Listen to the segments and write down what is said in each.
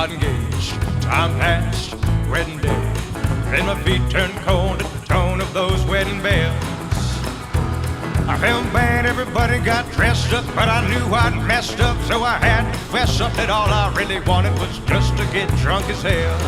got engaged. Time passed, wedding day. Then my feet turned cold at the tone of those wedding bells. I felt bad, everybody got dressed up, but I knew I'd messed up, so I had to fess up that all I really wanted was just to get drunk as hell.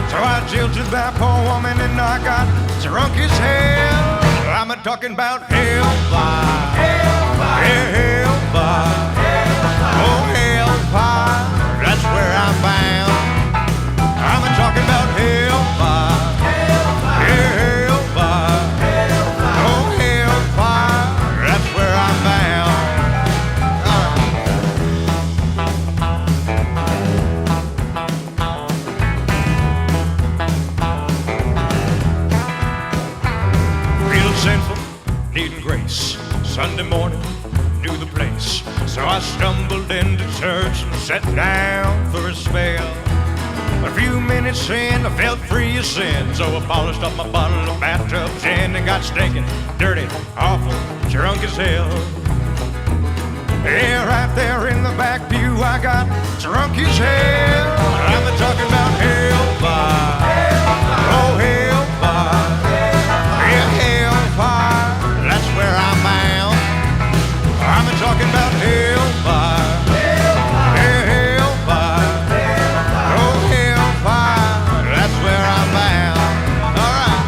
So I jilted that poor woman and I got drunk as hell. I'm a talking about hellfire, hellfire, yeah, hellfire, hellfire. Oh hellfire, that's where I'm bound. I'm a talking about hellfire, hellfire, yeah, hellfire, hellfire. Oh hellfire, that's where I'm bound. Sinful, needing grace. Sunday morning, knew the place. So I stumbled into church and sat down for a spell. A few minutes in, I felt free of sin. So I polished up my bottle of bathtub gin and got stinking, dirty, awful, drunk as hell. Yeah, right there in the back pew, I got drunk as hell. I'm talking about hellfire, oh hellfire, yeah, hellfire, that's where I'm bound. I'm talking about hellfire, yeah, hellfire, oh hellfire, that's where I'm bound. All right.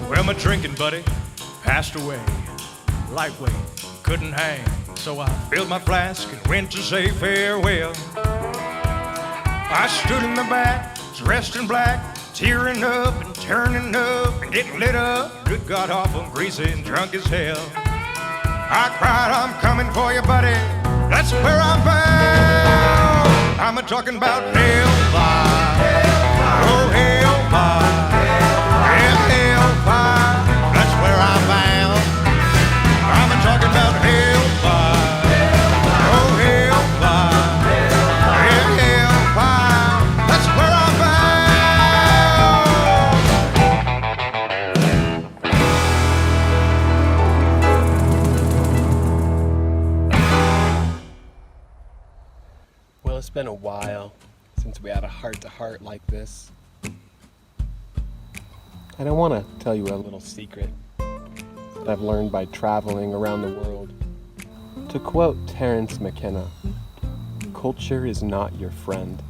Well, my drinking buddy passed away, lightweight, couldn't hang. So I filled my flask and went to say farewell. I stood in the back, dressed in black, tearing up and turning up and getting lit up. Good God, awful, greasy and drunk as hell. I cried, I'm coming for you, buddy, that's where I'm bound. I'm a-talking about hellfire, oh hellfire, yeah, hellfire, that's where I'm bound. I'm a-talking about hellfire, oh hellfire, yeah, hellfire, that's where I'm bound. Well, it's been a while since we had a heart-to-heart like this. And I want to tell you a little secret that I've learned by traveling around the world. To quote Terence McKenna, culture is not your friend.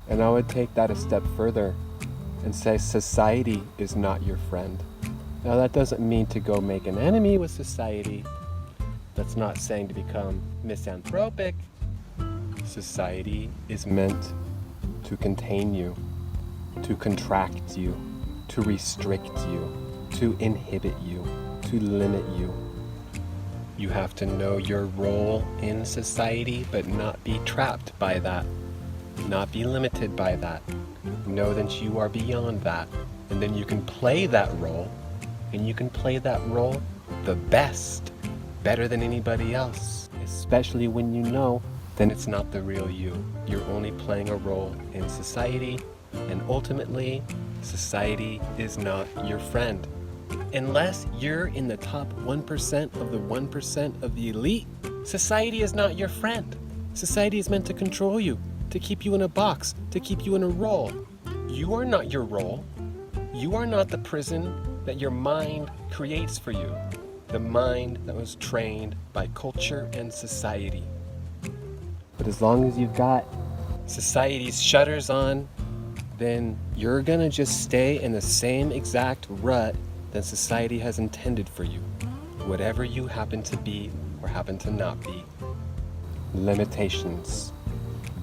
And I would take that a step further and say society is not your friend. Now that doesn't mean to go make an enemy with society. That's not saying to become misanthropic. Society is meant to contain you, to contract you, to restrict you, to inhibit you, to limit you. You have to know your role in society, but not be trapped by that, not be limited by that. Know that you are beyond that, and then you can play that role, and you can play that role the best, better than anybody else, especially when you know then it's not the real you. You're only playing a role in society, and ultimately, society is not your friend. Unless you're in the top 1% of the 1% of the elite, society is not your friend. Society is meant to control you, to keep you in a box, to keep you in a role. You are not your role. You are not the prison that your mind creates for you. The mind that was trained by culture and society. But as long as you've got society's shutters on, then you're gonna just stay in the same exact rut that society has intended for you, whatever you happen to be or happen to not be. Limitations.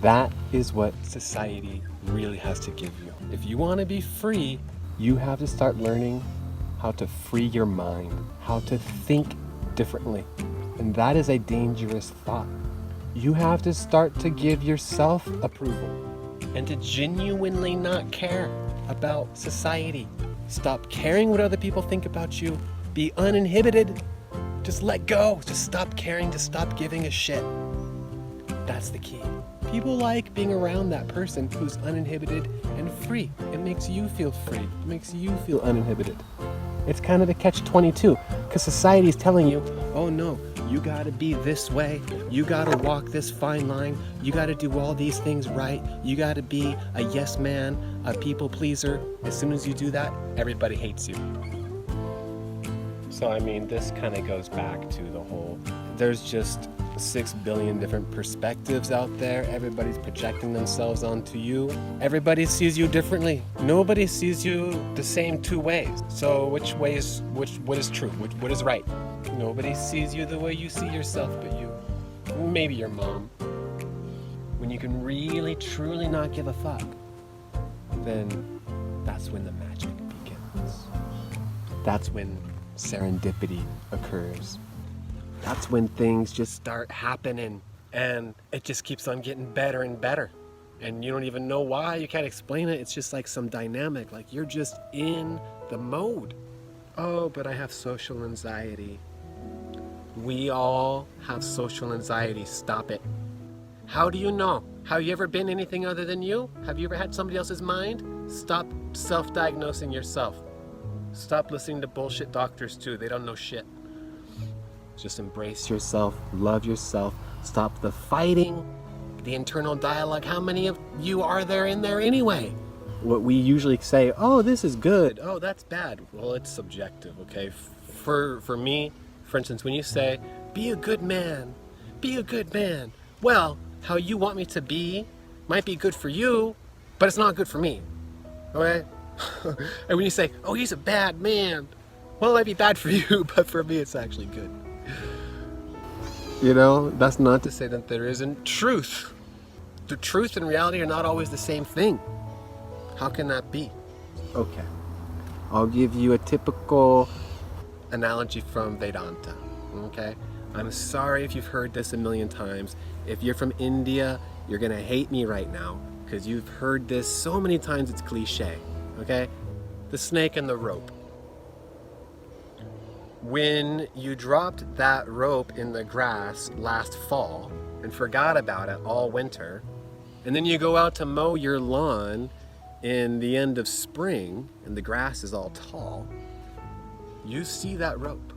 That is what society really has to give you. If you want to be free, you have to start learning how to free your mind, how to think differently. And that is a dangerous thought. You have to start to give yourself approval and to genuinely not care about society. Stop caring what other people think about you. Be uninhibited. Just let go. Just stop caring. Just stop giving a shit. That's the key. People like being around that person who's uninhibited and free. It makes you feel free. It makes you feel uninhibited. It's kind of a catch-22 because society is telling you, oh no, you gotta be this way. You gotta walk this fine line. You gotta do all these things right. You gotta be a yes man, a people pleaser. As soon as you do that, everybody hates you. So I mean, this kind of goes back to the whole, there's just 6 billion different perspectives out there. Everybody's projecting themselves onto you. Everybody sees you differently. Nobody sees you the same two ways. So what is true? What is right? Nobody sees you the way you see yourself but you. Maybe your mom. When you can really, truly not give a fuck, then that's when the magic begins. That's when serendipity occurs. That's when things just start happening and it just keeps on getting better and better. And you don't even know why, you can't explain it. It's just like some dynamic, like you're just in the mode. Oh, but I have social anxiety. We all have social anxiety, stop it. How do you know? Have you ever been anything other than you? Have you ever had somebody else's mind? Stop self-diagnosing yourself. Stop listening to bullshit doctors too, they don't know shit. Just embrace yourself, love yourself, stop the fighting, the internal dialogue. How many of you are there in there anyway? What we usually say, oh, this is good, oh, that's bad. Well, it's subjective, okay? For me, for instance, when you say, be a good man, well, how you want me to be might be good for you, but it's not good for me, okay? And when you say, oh, he's a bad man, well, it might be bad for you, but for me, it's actually good. You know, that's not to say that there isn't truth. The truth and reality are not always the same thing. How can that be? Okay, I'll give you a typical analogy from Vedanta, okay? I'm sorry if you've heard this a million times. If you're from India, you're gonna hate me right now because you've heard this so many times it's cliche, okay? The snake and the rope. When you dropped that rope in the grass last fall and forgot about it all winter, and then you go out to mow your lawn in the end of spring and the grass is all tall, you see that rope.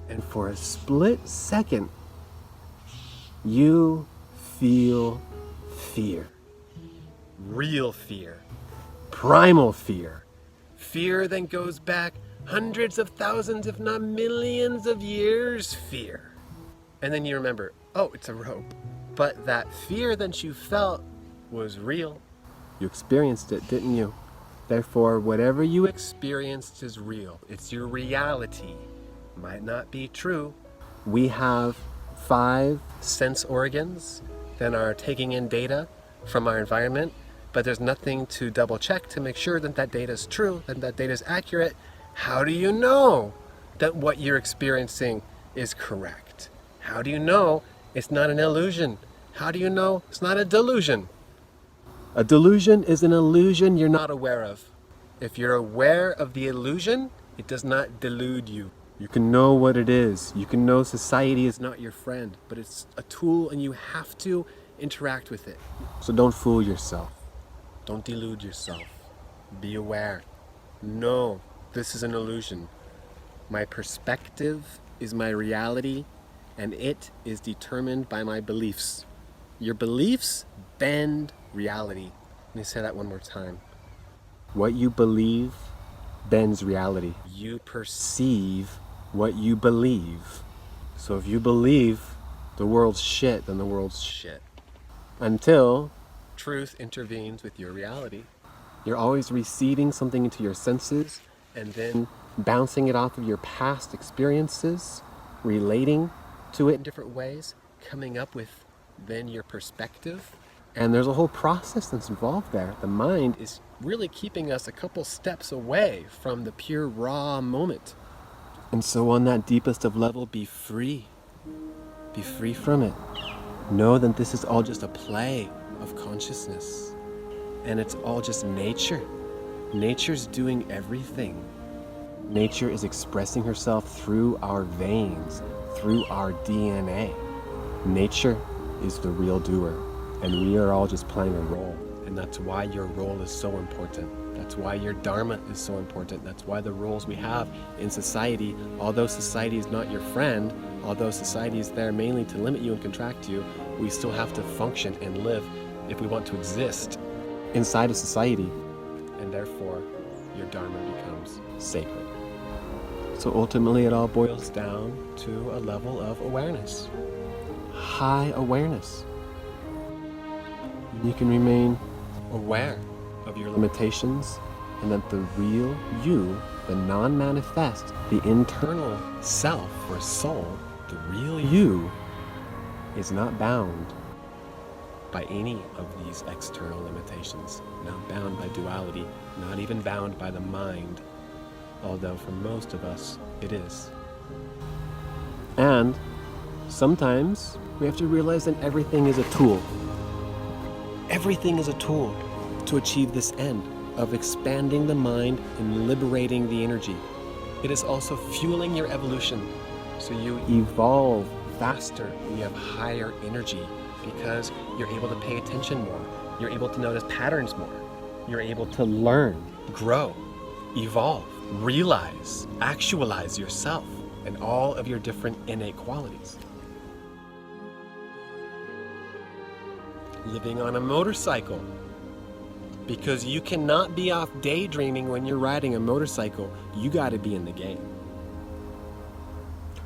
And for a split second, you feel fear. Real fear. Primal fear. Fear that goes back hundreds of thousands, if not millions of years, fear. And then you remember, oh, it's a rope. But that fear that you felt was real. You experienced it, didn't you? Therefore, whatever you experienced is real. It's your reality. Might not be true. We have 5 sense organs that are taking in data from our environment, but there's nothing to double check to make sure that that data is true, that that data is accurate. How do you know that what you're experiencing is correct? How do you know it's not an illusion? How do you know it's not a delusion? A delusion is an illusion you're not aware of. If you're aware of the illusion, it does not delude you. You can know what it is. You can know society is not your friend, but it's a tool and you have to interact with it. So don't fool yourself. Don't delude yourself. Be aware. Know this is an illusion. My perspective is my reality, and it is determined by my beliefs. Your beliefs bend reality. Let me say that one more time. What you believe bends reality. You perceive what you believe. So if you believe the world's shit, then the world's shit. Until truth intervenes with your reality. You're always receiving something into your senses and then bouncing it off of your past experiences, relating to it in different ways, coming up with then your perspective. And there's a whole process that's involved there. The mind is really keeping us a couple steps away from the pure raw moment. And so on that deepest of level, be free. Be free from it. Know that this is all just a play of consciousness. And it's all just nature. Nature's doing everything. Nature is expressing herself through our veins, through our DNA. Nature is the real doer, and we are all just playing a role. And that's why your role is so important. That's why your dharma is so important. That's why the roles we have in society, although society is not your friend, although society is there mainly to limit you and contract you, we still have to function and live if we want to exist inside of society. And therefore, your dharma becomes sacred. So ultimately, it all boils down to a level of awareness. High awareness. You can remain aware of your limitations, and that the real you, the non-manifest, the internal self or soul, the real you, is not bound by any of these external limitations, not bound by duality, not even bound by the mind, although for most of us it is. And sometimes we have to realize that everything is a tool. Everything is a tool to achieve this end of expanding the mind and liberating the energy. It is also fueling your evolution, so you evolve faster when you have higher energy, because you're able to pay attention more. You're able to notice patterns more. You're able to learn, grow, evolve, realize, actualize yourself and all of your different innate qualities. Living on a motorcycle, because you cannot be off daydreaming when you're riding a motorcycle. You got to be in the game.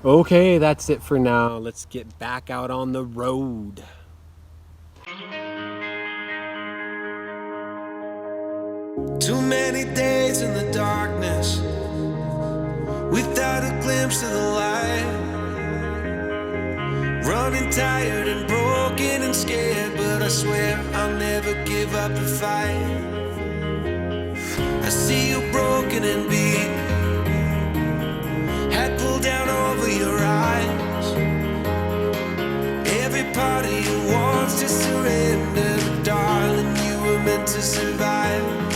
Okay, that's it for now. Let's get back out on the road. Too many days in the darkness without a glimpse of the light. Running tired and broken and scared, but I swear I'll never give up the fight. I see you broken and beat, head pulled down over your eyes. Every part of you wants to surrender, darling, you were meant to survive.